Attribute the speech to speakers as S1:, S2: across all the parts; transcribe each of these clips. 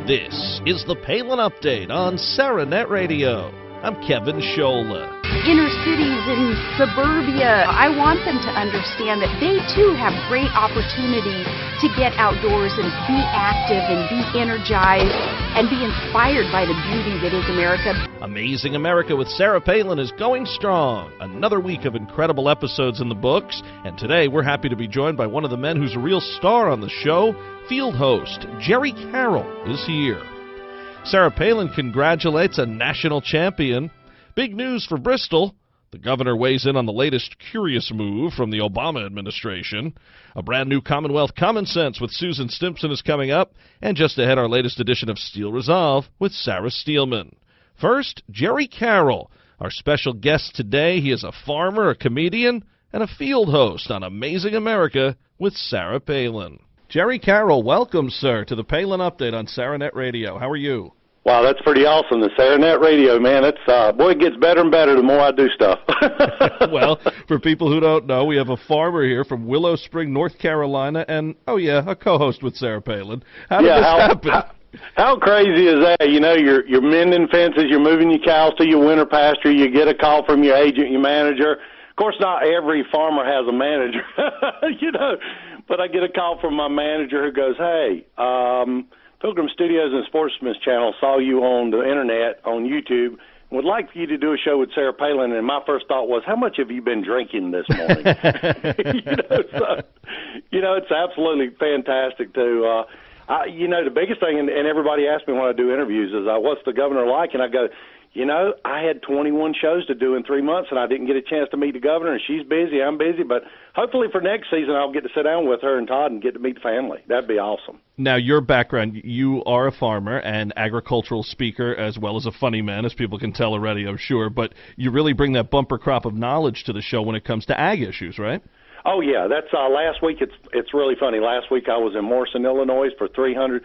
S1: This is the Palin Update on Sarah Radio. I'm Kevin Scholla.
S2: Inner cities and suburbia, I want them to understand that they too have great opportunity to get outdoors and be active and be energized and be inspired by the beauty that is America.
S1: Amazing America with Sarah Palin is going strong. Another week of incredible episodes in the books, and today we're happy to be joined by one of the men who's a real star on the show. Field host Jerry Carroll is here. Sarah Palin congratulates a national champion. Big news for Bristol. The governor weighs in on the latest curious move from the Obama administration. A brand new Commonwealth Common Sense with Susan Stimson is coming up. And just ahead, our latest edition of Steel Resolve with Sarah Steelman. First, Jerry Carroll, our special guest today. He is a farmer, a comedian, and a field host on Amazing America with Sarah Palin. Jerry Carroll, welcome, sir, to the Palin Update on Sarah Radio. How are you?
S3: Wow, that's pretty awesome. The Sarah Radio, man, it's boy, it gets better and better the more I do stuff.
S1: Well, for people who don't know, we have a farmer here from Willow Spring, North Carolina, and, a co-host with Sarah Palin. How did this happen?
S3: How crazy is that? You know, you're mending fences, you're moving your cows to your winter pasture, you get a call from your agent, your manager. Of course, not every farmer has a manager, but I get a call from my manager who goes, hey, Pilgrim Studios and Sportsman's Channel saw you on the Internet, on YouTube, and would like for you to do a show with Sarah Palin. And my first thought was, how much have you been drinking this morning? It's absolutely fantastic to the biggest thing, and everybody asks me when I do interviews, is what's the governor like? And I go, I had 21 shows to do in 3 months, and I didn't get a chance to meet the governor, and she's busy, I'm busy, but hopefully for next season I'll get to sit down with her and Todd and get to meet the family. That'd be awesome.
S1: Now, your background, you are a farmer and agricultural speaker as well as a funny man, as people can tell already, I'm sure, but you really bring that bumper crop of knowledge to the show when it comes to ag issues, right?
S3: Oh, yeah, that's last week. It's really funny. Last week I was in Morrison, Illinois for 400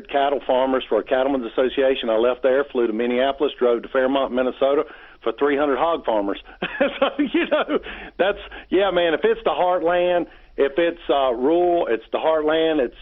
S3: cattle farmers for a Cattlemen's Association. I left there, flew to Minneapolis, drove to Fairmont, Minnesota for 300 hog farmers. So, man, if it's the heartland, if it's rural, it's the heartland, it's,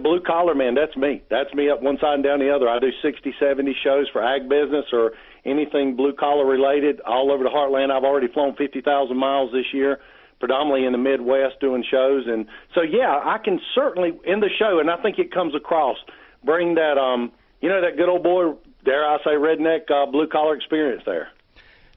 S3: blue collar, man, that's me. That's me up one side and down the other. I do 60, 70 shows for ag business or anything blue-collar related all over the heartland. I've already flown 50,000 miles this year, predominantly in the Midwest doing shows. And so, I can certainly, in the show, and I think it comes across, bring that, that good old boy, dare I say, redneck blue-collar experience there.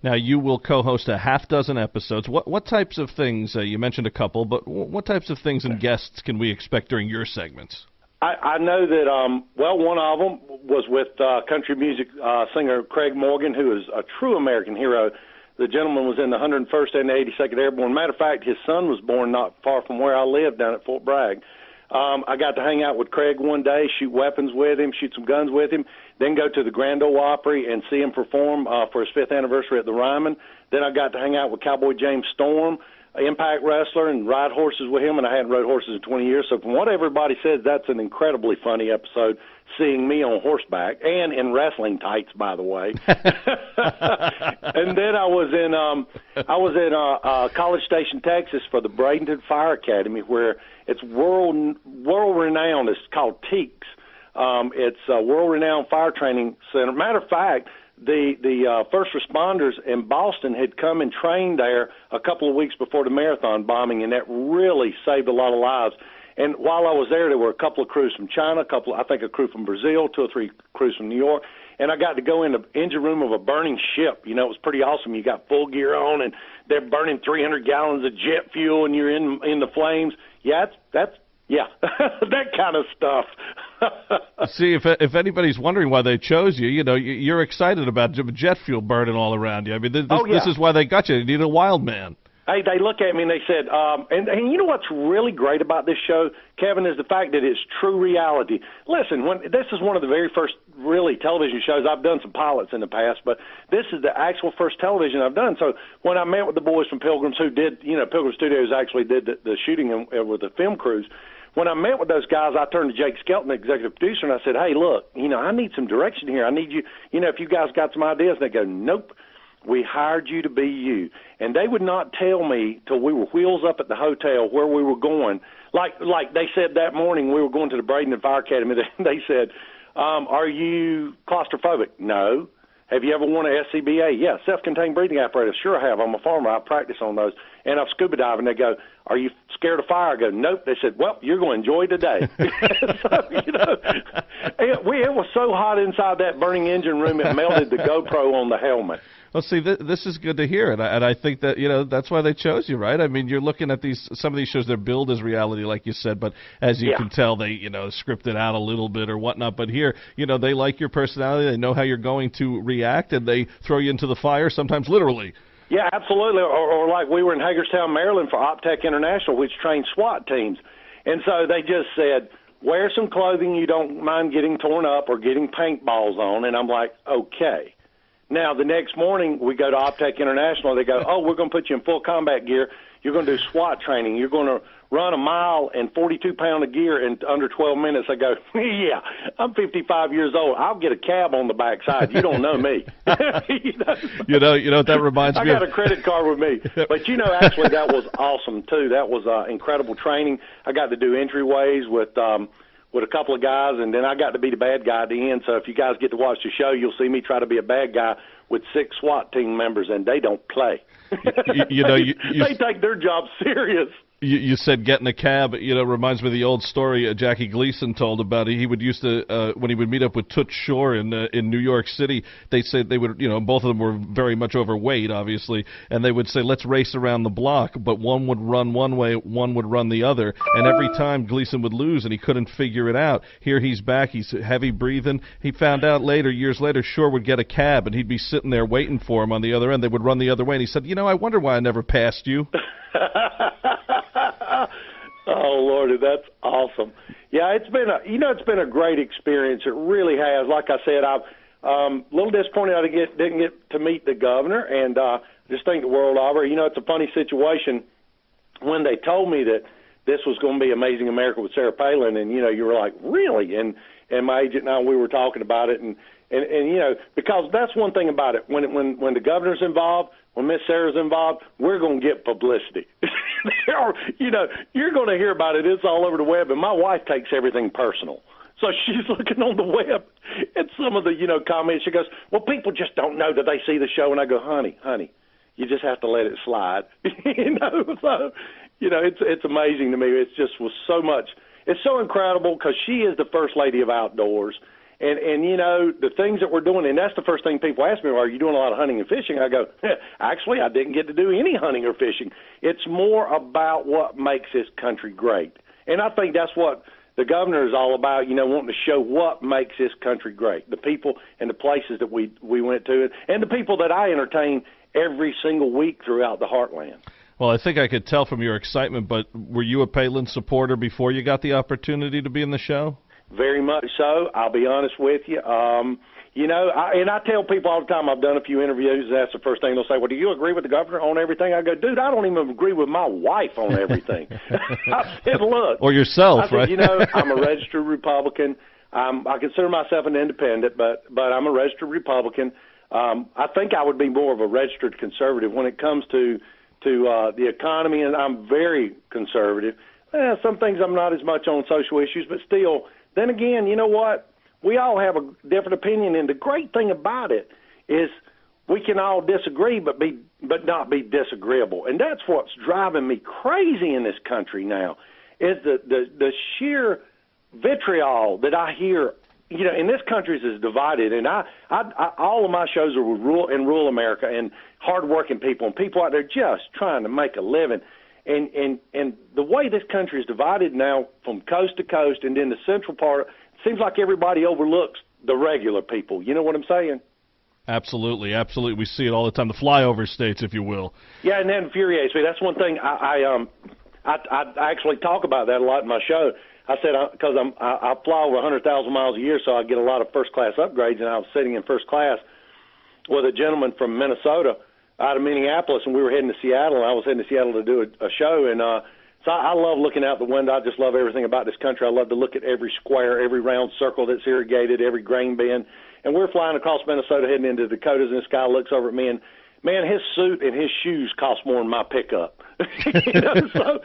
S1: Now, you will co-host a half dozen episodes. What types of things, you mentioned a couple, but what types of things and guests can we expect during your segments?
S3: I know that, one of them was with country music singer Craig Morgan, who is a true American hero. The gentleman was in the 101st and the 82nd Airborne. Matter of fact, his son was born not far from where I live down at Fort Bragg. I got to hang out with Craig one day, shoot weapons with him, shoot some guns with him, then go to the Grand Ole Opry and see him perform for his 5th anniversary at the Ryman. Then I got to hang out with Cowboy James Storm, Impact wrestler, and ride horses with him, and I hadn't rode horses in 20 years. So from what everybody says, that's an incredibly funny episode, seeing me on horseback and in wrestling tights, by the way. And then I was in College Station, Texas, for the Bradenton Fire Academy, where it's world renowned. It's called TEACS. It's a world-renowned fire training center. Matter of fact, the first responders in Boston had come and trained there a couple of weeks before the marathon bombing, and that really saved a lot of lives. And while I was there were a couple of crews from China, a crew from Brazil, 2 or 3 crews from New York, and I got to go in the engine room of a burning ship. It was pretty awesome. You got full gear on, and they're burning 300 gallons of jet fuel, and you're in the flames. Yeah, that's that kind of stuff.
S1: See, if anybody's wondering why they chose you, you're excited about jet fuel burning all around you. I mean, this is why they got you. You need a wild man.
S3: Hey, they look at me and they said, and you know what's really great about this show, Kevin, is the fact that it's true reality. Listen, this is one of the very first really television shows. I've done some pilots in the past, but this is the actual first television I've done. So when I met with the boys from Pilgrims who did, Pilgrim Studios actually did the shooting with the film crews, when I met with those guys, I turned to Jake Skelton, the executive producer, and I said, hey, look, I need some direction here. I need you, if you guys got some ideas. And they go, nope. We hired you to be you. And they would not tell me till we were wheels up at the hotel where we were going. Like they said that morning we were going to the Braden Fire Academy. They said, are you claustrophobic? No. Have you ever worn an SCBA? Yeah, self-contained breathing apparatus. Sure I have. I'm a farmer. I practice on those. And I've scuba diving. They go, are you scared of fire? I go, nope. They said, well, you're going to enjoy today. So, it was so hot inside that burning engine room, it melted the GoPro on the helmet.
S1: Well, see, this is good to hear, and I think that that's why they chose you, right? I mean, you're looking at some of these shows; they're billed as reality, like you said, but as you can tell, they script it out a little bit or whatnot. But here, they like your personality, they know how you're going to react, and they throw you into the fire, sometimes literally.
S3: Yeah, absolutely. Or like we were in Hagerstown, Maryland for Optech International, which trains SWAT teams, and so they just said, wear some clothing you don't mind getting torn up or getting paintballs on, and I'm like, okay. Now, the next morning, we go to Optech International. They go, oh, we're going to put you in full combat gear. You're going to do SWAT training. You're going to run a mile and 42-pound of gear in under 12 minutes. I go, yeah, I'm 55 years old. I'll get a cab on the backside. You don't know me.
S1: You know what that reminds me of?
S3: I got a credit card with me. But, actually, that was awesome, too. That was incredible training. I got to do entryways with a couple of guys, and then I got to be the bad guy at the end. So if you guys get to watch the show, you'll see me try to be a bad guy with 6 SWAT team members, and they don't play. They take their job serious.
S1: You said getting a cab, reminds me of the old story Jackie Gleason told about it. He would used to, when he would meet up with Toots Shore in New York City, they said they would, both of them were very much overweight, obviously, and they would say, let's race around the block, but one would run one way, one would run the other, and every time Gleason would lose, and he couldn't figure it out. Here he's back, he's heavy breathing. He found out years later, Shore would get a cab, and he'd be sitting there waiting for him on the other end. They would run the other way, and he said, I wonder why I never passed you.
S3: Oh, Lordy, that's awesome. Yeah, it's been a great experience. It really has. Like I said, I'm a little disappointed I didn't get to meet the governor, and just think the world of her. It's a funny situation when they told me that this was going to be Amazing America with Sarah Palin, and you were like, really? And my agent and I, we were talking about it, and because that's one thing about it. When the governor's involved, when Miss Sarah's involved, we're going to get publicity. You're going to hear about it. It's all over the web, and my wife takes everything personal. So she's looking on the web at some of the, comments. She goes, well, people just don't know that they see the show. And I go, honey, you just have to let it slide. So, it's amazing to me. It's just was so much. It's so incredible because she is the first lady of outdoors. And the things that we're doing, and that's the first thing people ask me, are you doing a lot of hunting and fishing? I go, actually, I didn't get to do any hunting or fishing. It's more about what makes this country great. And I think that's what the governor is all about, wanting to show what makes this country great, the people and the places that we went to, and the people that I entertain every single week throughout the heartland.
S1: Well, I think I could tell from your excitement, but were you a Palin supporter before you got the opportunity to be in the show?
S3: Very much so. I'll be honest with you. I tell people all the time, I've done a few interviews, and that's the first thing they'll say, well, do you agree with the governor on everything? I go, dude, I don't even agree with my wife on everything. I said, look.
S1: Or yourself, right?
S3: I'm a registered Republican. I consider myself an independent, but I'm a registered Republican. I think I would be more of a registered conservative when it comes to the economy, and I'm very conservative. Some things I'm not as much on social issues, but still, then again, you know what? We all have a different opinion, and the great thing about it is we can all disagree but not be disagreeable. And that's what's driving me crazy in this country now is the sheer vitriol that I hear. And this country is divided, and I all of my shows are with rural America and hardworking people and people out there just trying to make a living. And the way this country is divided now from coast to coast and then the central part, it seems like everybody overlooks the regular people. You know what I'm saying?
S1: Absolutely, absolutely. We see it all the time, the flyover states, if you will.
S3: Yeah, and that infuriates me. That's one thing I actually talk about that a lot in my show. I said because I fly over 100,000 miles a year, so I get a lot of first-class upgrades, and I was sitting in first class with a gentleman from Minnesota out of Minneapolis, and we were heading to Seattle, and I was heading to Seattle to do a show, and so I love looking out the window. I just love everything about this country. I love to look at every square, every round circle that's irrigated, every grain bin, and we're flying across Minnesota heading into the Dakotas, and this guy looks over at me, and man, his suit and his shoes cost more than my pickup. So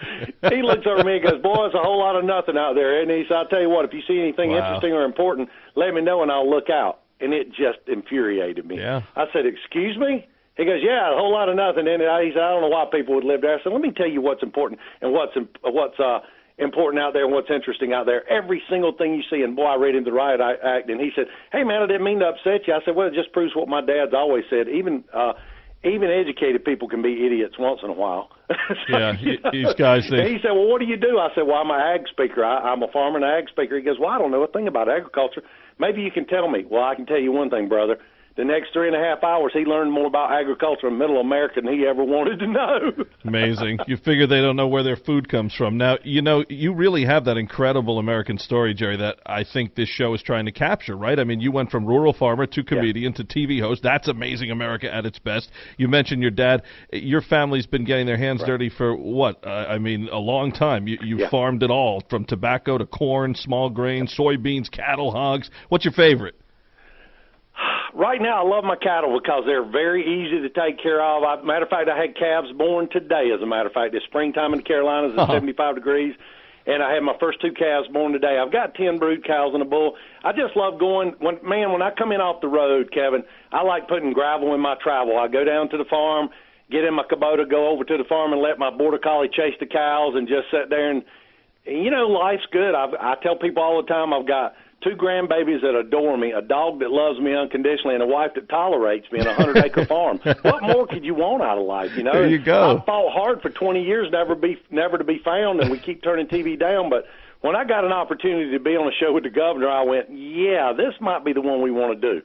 S3: he looks over at me and goes, boy, it's a whole lot of nothing out there. And he said, I'll tell you what, if you see anything interesting or important, let me know and I'll look out. And it just infuriated me.
S1: Yeah.
S3: I said, excuse me? He goes, yeah, a whole lot of nothing. And he said, I don't know why people would live there. I said, let me tell you what's important and what's important out there and what's interesting out there. Every single thing you see, and boy, I read him the riot act, and he said, hey, man, I didn't mean to upset you. I said, well, it just proves what my dad's always said. Even educated people can be idiots once in a while.
S1: Yeah, these guys think.
S3: And he said, well, what do you do? I said, well, I'm an ag speaker. I'm a farmer and ag speaker. He goes, well, I don't know a thing about agriculture. Maybe you can tell me. Well, I can tell you one thing, brother. The next 3.5 hours, he learned more about agriculture in Middle America than he ever wanted to know.
S1: Amazing. You figure they don't know where their food comes from. Now, you really have that incredible American story, Jerry, that I think this show is trying to capture, right? I mean, you went from rural farmer to comedian to TV host. That's Amazing America at its best. You mentioned your dad. Your family's been getting their hands dirty for what? A long time. You farmed it all, from tobacco to corn, small grain, soybeans, cattle, hogs. What's your favorite?
S3: Right now, I love my cattle because they're very easy to take care of. Matter of fact, I had calves born today, as a matter of fact. It's springtime in the Carolinas. It's 75 degrees, and I had my first 2 calves born today. I've got 10 brood cows and a bull. I just love going. When I come in off the road, Kevin, I like putting gravel in my travel. I go down to the farm, get in my Kubota, go over to the farm, and let my Border Collie chase the cows and just sit there. And life's good. I tell people all the time I've got 2 grandbabies that adore me, a dog that loves me unconditionally, and a wife that tolerates me in a 100-acre farm. What more could you want out of life,
S1: There you go.
S3: I fought hard for 20 years never to be found, and we keep turning TV down. But when I got an opportunity to be on a show with the governor, I went, yeah, this might be the one we want to do.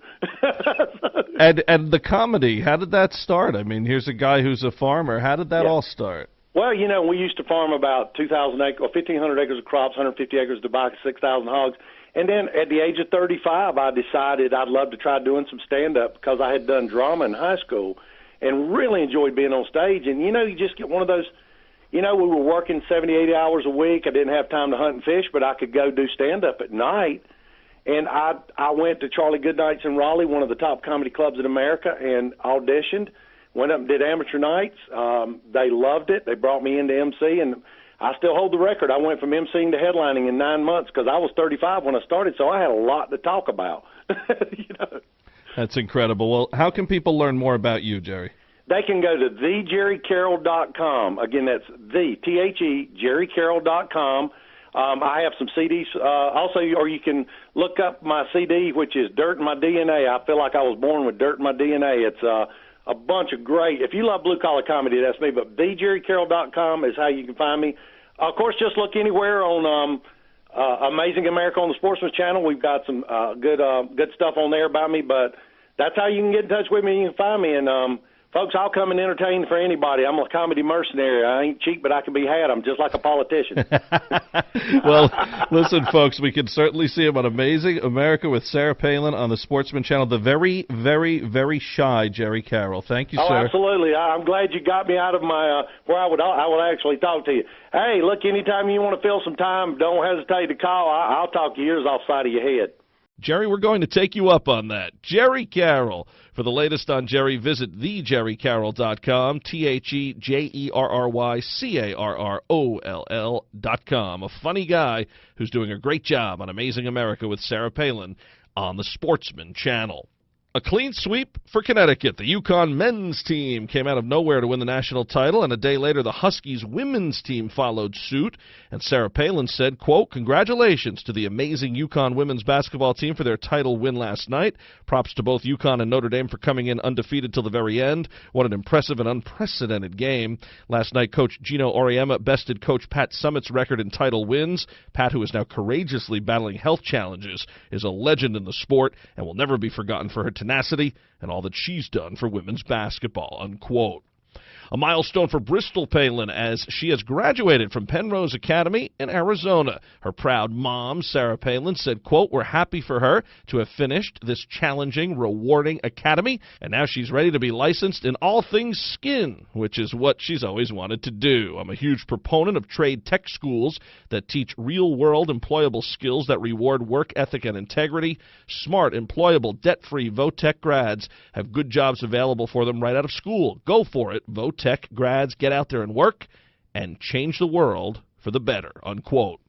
S1: And the comedy, how did that start? I mean, here's a guy who's a farmer. How did that all start?
S3: Well, we used to farm about 2,000 acres, or 1,500 acres of crops, 150 acres of tobacco, 6,000 hogs. And then at the age of 35, I decided I'd love to try doing some stand-up because I had done drama in high school and really enjoyed being on stage. And, you just get one of those, we were working 70, 80 hours a week. I didn't have time to hunt and fish, but I could go do stand-up at night. And I went to Charlie Goodnight's in Raleigh, one of the top comedy clubs in America, and auditioned, went up and did amateur nights. They loved it. They brought me in to MC, and I still hold the record. I went from emceeing to headlining in 9 months because I was 35 when I started, so I had a lot to talk about.
S1: That's incredible. Well, how can people learn more about you, Jerry?
S3: They can go to thejerrycarroll.com. Again, that's jerrycarroll.com. I have some CDs also, or you can look up my CD, which is Dirt in My DNA. I feel like I was born with dirt in my DNA. It's a bunch of great. If you love blue-collar comedy, that's me. But thejerrycarroll.com is how you can find me. Of course, just look anywhere on Amazing America on the Sportsman's Channel. We've got some good stuff on there about me. But that's how you can get in touch with me. You can find me. And, folks, I'll come and entertain for anybody. I'm a comedy mercenary. I ain't cheap, but I can be had. I'm just like a politician.
S1: Well, listen, folks, we can certainly see him on Amazing America with Sarah Palin on the Sportsman Channel. The very, very, very shy Jerry Carroll. Thank you, sir.
S3: Oh, absolutely. I'm glad you got me out of my where I would actually talk to you. Hey, look, anytime you want to fill some time, don't hesitate to call. I'll talk your ears off the side of your head.
S1: Jerry, we're going to take you up on that. Jerry Carroll. For the latest on Jerry, visit thejerrycarroll.com, thejerrycarroll.com. A funny guy who's doing a great job on Amazing America with Sarah Palin on the Sportsman Channel. A clean sweep for Connecticut. The UConn men's team came out of nowhere to win the national title, and a day later the Huskies women's team followed suit. And Sarah Palin said, quote, congratulations to the amazing UConn women's basketball team for their title win last night. Props to both UConn and Notre Dame for coming in undefeated till the very end. What an impressive and unprecedented game. Last night, Coach Gino Auriemma bested Coach Pat Summitt's record in title wins. Pat, who is now courageously battling health challenges, is a legend in the sport and will never be forgotten for her tenacity and all that she's done for women's basketball, unquote. A milestone for Bristol Palin as she has graduated from Penrose Academy in Arizona. Her proud mom, Sarah Palin, said, quote, "We're happy for her to have finished this challenging, rewarding academy, and now she's ready to be licensed in all things skin, which is what she's always wanted to do. I'm a huge proponent of trade tech schools that teach real-world employable skills that reward work ethic and integrity. Smart, employable, debt-free Votech grads have good jobs available for them right out of school. Go for it, Votech grads. Get out there and work and change the world for the better," unquote.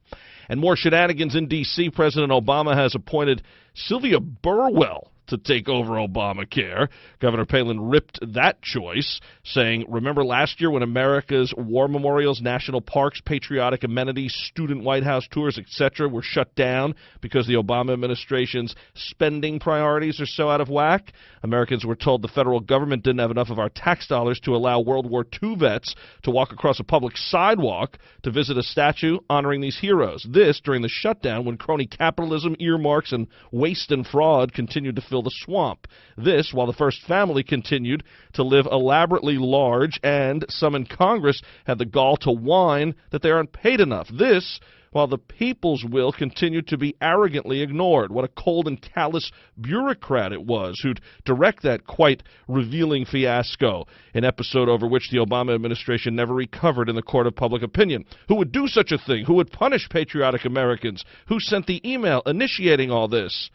S1: And more shenanigans in D.C. President Obama has appointed Sylvia Burwell to take over Obamacare. Governor Palin ripped that choice, saying, "Remember last year when America's war memorials, national parks, patriotic amenities, student White House tours, etc. were shut down because the Obama administration's spending priorities are so out of whack? Americans were told the federal government didn't have enough of our tax dollars to allow World War II vets to walk across a public sidewalk to visit a statue honoring these heroes. This during the shutdown when crony capitalism, earmarks, and waste and fraud continued to fill the swamp. This while the first family continued to live elaborately large, and some in Congress had the gall to whine that they aren't paid enough. This while the people's will continued to be arrogantly ignored. What a cold and callous bureaucrat it was who'd direct that quite revealing fiasco, an episode over which the Obama administration never recovered in the court of public opinion. Who would do such a thing? Who would punish patriotic Americans? Who sent the email initiating all this?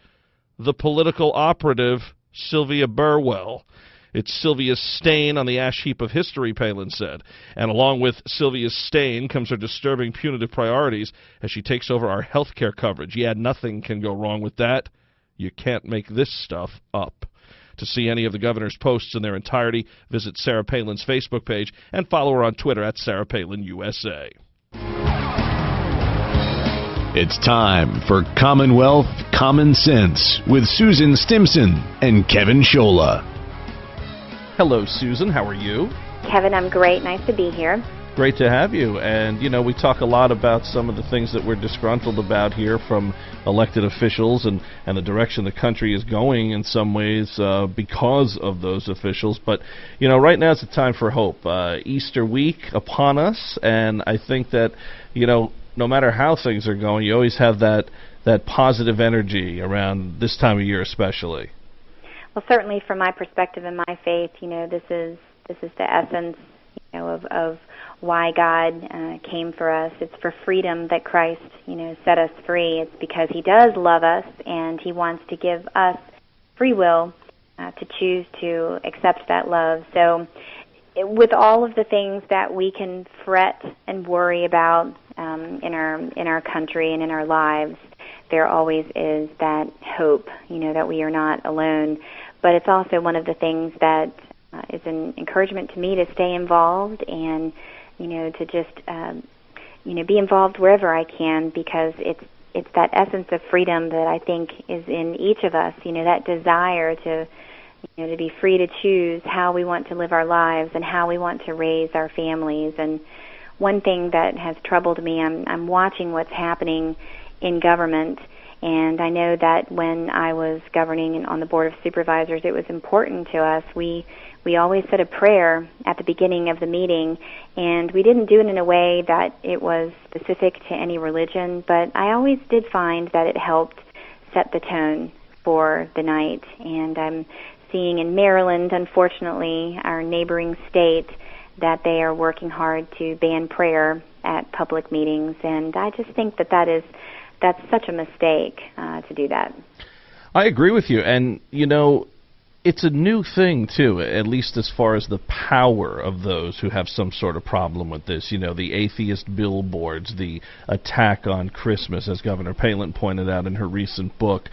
S1: The political operative, Sylvia Burwell. It's Sylvia's stain on the ash heap of history, Palin said. And along with Sylvia's stain comes her disturbing punitive priorities as she takes over our health care coverage. Yeah, nothing can go wrong with that. You can't make this stuff up. To see any of the governor's posts in their entirety, visit Sarah Palin's Facebook page and follow her on Twitter at Sarah Palin USA.
S4: It's time for Commonwealth Common Sense with Susan Stimson and Kevin Scholla.
S1: Hello, Susan. How are you?
S5: Kevin, I'm great. Nice to be here.
S1: Great to have you. And, you know, we talk a lot about some of the things that we're disgruntled about here from elected officials and the direction the country is going in some ways because of those officials. But, you know, right now it's a time for hope. Easter week upon us, and I think that, you know, no matter how things are going, you always have that positive energy around this time of year especially.
S5: Well, certainly from my perspective and my faith, you know, this is the essence, you know, of why God came for us. It's for freedom that Christ, you know, set us free. It's because He does love us and He wants to give us free will to choose to accept that love. So with all of the things that we can fret and worry about in our country and in our lives, there always is that hope, you know, that we are not alone. But it's also one of the things that is an encouragement to me to stay involved and, you know, to just, you know, be involved wherever I can, because it's that essence of freedom that I think is in each of us, you know, that desire to, you know, to be free to choose how we want to live our lives and how we want to raise our families. And one thing that has troubled me, I'm watching what's happening in government, and I know that when I was governing on the Board of Supervisors, it was important to us. We always said a prayer at the beginning of the meeting, and we didn't do it in a way that it was specific to any religion, but I always did find that it helped set the tone for the night. And I'm seeing in Maryland, unfortunately, our neighboring state, that they are working hard to ban prayer at public meetings, and I just think that's such a mistake to do that.
S1: I agree with you, and, you know, it's a new thing, too, at least as far as the power of those who have some sort of problem with this. You know, the atheist billboards, the attack on Christmas, as Governor Palin pointed out in her recent book.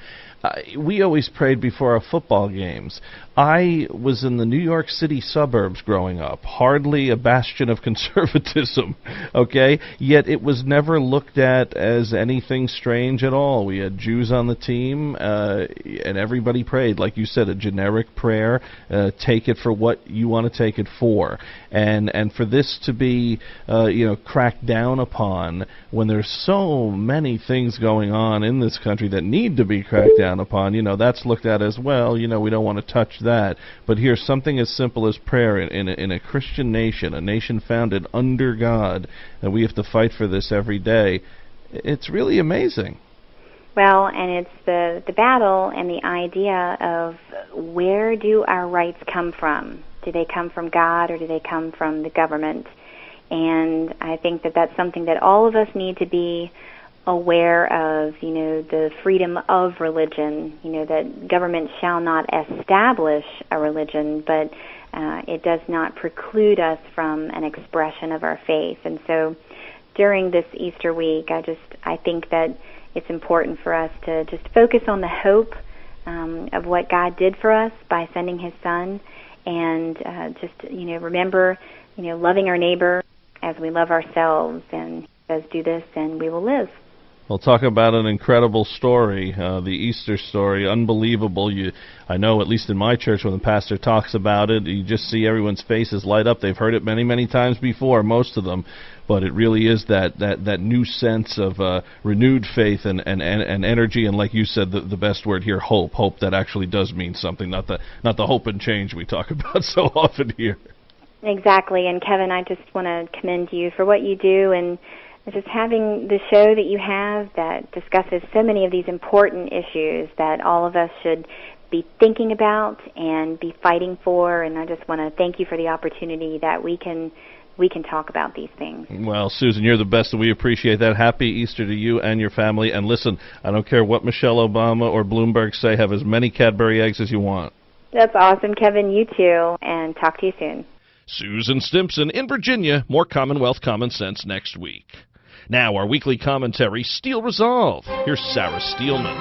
S1: We always prayed before our football games. I was in the New York City suburbs growing up, hardly a bastion of conservatism, okay? Yet it was never looked at as anything strange at all. We had Jews on the team, and everybody prayed, like you said, a generic prayer. Take it for what you want to take it for. And for this to be, you know, cracked down upon when there's so many things going on in this country that need to be cracked down upon, you know, that's looked at as, well, you know, we don't want to touch that. But here's something as simple as prayer in a Christian nation, a nation founded under God, and we have to fight for this every day. It's really amazing.
S5: Well, and it's the battle and the idea of where do our rights come from? Do they come from God or do they come from the government? And I think that that's something that all of us need to be aware of, the freedom of religion, that government shall not establish a religion, but it does not preclude us from an expression of our faith. And so during this Easter week, I think that it's important for us to just focus on the hope of what God did for us by sending His Son, and remember, loving our neighbor as we love ourselves, and He says, do this and we will live.
S1: Well, talk about an incredible story, the Easter story, unbelievable. I know, at least in my church, when the pastor talks about it, you just see everyone's faces light up. They've heard it many, many times before, most of them, but it really is that new sense of renewed faith and energy, and like you said, the best word here, hope that actually does mean something, not the hope and change we talk about so often here.
S5: Exactly, and Kevin, I just want to commend you for what you do, and just having the show that you have that discusses so many of these important issues that all of us should be thinking about and be fighting for. And I just want to thank you for the opportunity that we can talk about these things.
S1: Well, Susan, you're the best, and we appreciate that. Happy Easter to you and your family. And listen, I don't care what Michelle Obama or Bloomberg say, have as many Cadbury eggs as you want.
S5: That's awesome, Kevin. You too, and talk to you soon.
S1: Susan Stimson in Virginia. More Commonwealth Common Sense next week. Now, our weekly commentary, Steel Resolve. Here's Sarah Steelman.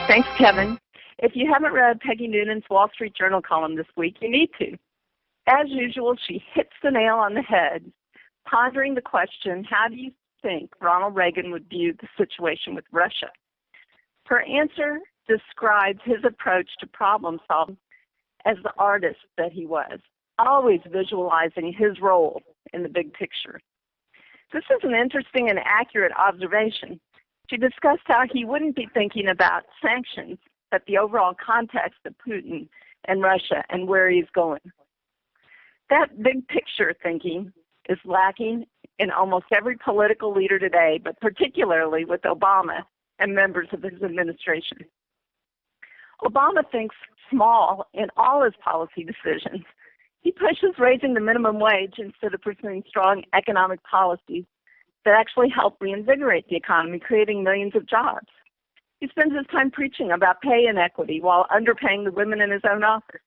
S6: Thanks, Kevin. If you haven't read Peggy Noonan's Wall Street Journal column this week, you need to. As usual, she hits the nail on the head, pondering the question, how do you think Ronald Reagan would view the situation with Russia? Her answer describes his approach to problem solving as the artist that he was, always visualizing his role in the big picture. This is an interesting and accurate observation. She discussed how he wouldn't be thinking about sanctions, but the overall context of Putin and Russia and where he's going. That big picture thinking is lacking in almost every political leader today, but particularly with Obama and members of his administration. Obama thinks small in all his policy decisions. He pushes raising the minimum wage instead of pursuing strong economic policies that actually help reinvigorate the economy, creating millions of jobs. He spends his time preaching about pay inequity while underpaying the women in his own office.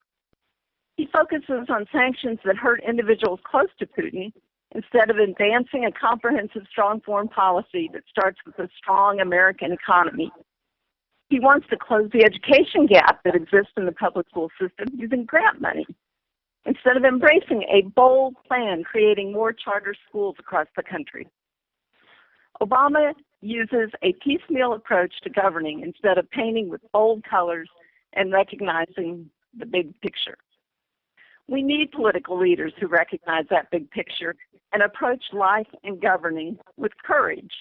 S6: He focuses on sanctions that hurt individuals close to Putin instead of advancing a comprehensive, strong foreign policy that starts with a strong American economy. He wants to close the education gap that exists in the public school system using grant money, instead of embracing a bold plan creating more charter schools across the country. Obama uses a piecemeal approach to governing instead of painting with bold colors and recognizing the big picture. We need political leaders who recognize that big picture and approach life and governing with courage,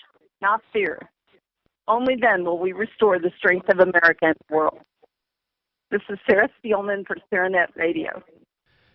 S6: not fear. Only then will we restore the strength of America in the world. This is Sarah Steelman for SarahNet Radio.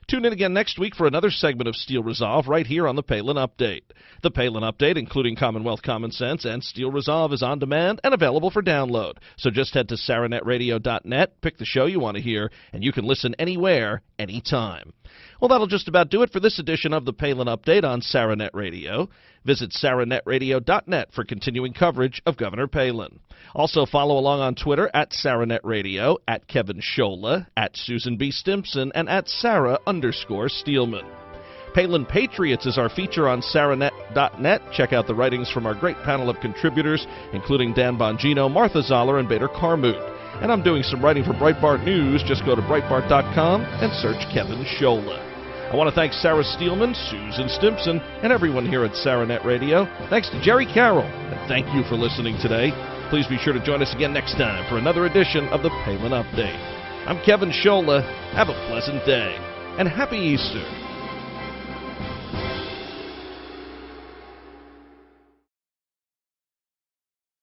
S1: Tune in again next week for another segment of Steel Resolve right here on the Palin Update. The Palin Update, including Commonwealth Common Sense and Steel Resolve, is on demand and available for download. So just head to SarahNetRadio.net, pick the show you want to hear, and you can listen anywhere, anytime. Well, that'll just about do it for this edition of the Palin Update on SarahNet Radio. Visit SarahNetRadio.net for continuing coverage of Governor Palin. Also follow along on Twitter at SarahNet Radio, at Kevin Scholla, at Susan B. Stimson, and at Sarah_Steelman. Palin Patriots is our feature on SarahNet.net. Check out the writings from our great panel of contributors, including Dan Bongino, Martha Zoller, and Bader Carmoot. And I'm doing some writing for Breitbart News. Just go to Breitbart.com and search Kevin Scholla. I want to thank Sarah Steelman, Susan Stimson, and everyone here at SarahNet Radio. Thanks to Jerry Carroll, and thank you for listening today. Please be sure to join us again next time for another edition of the Palin Update. I'm Kevin Scholla. Have a pleasant day, and Happy Easter.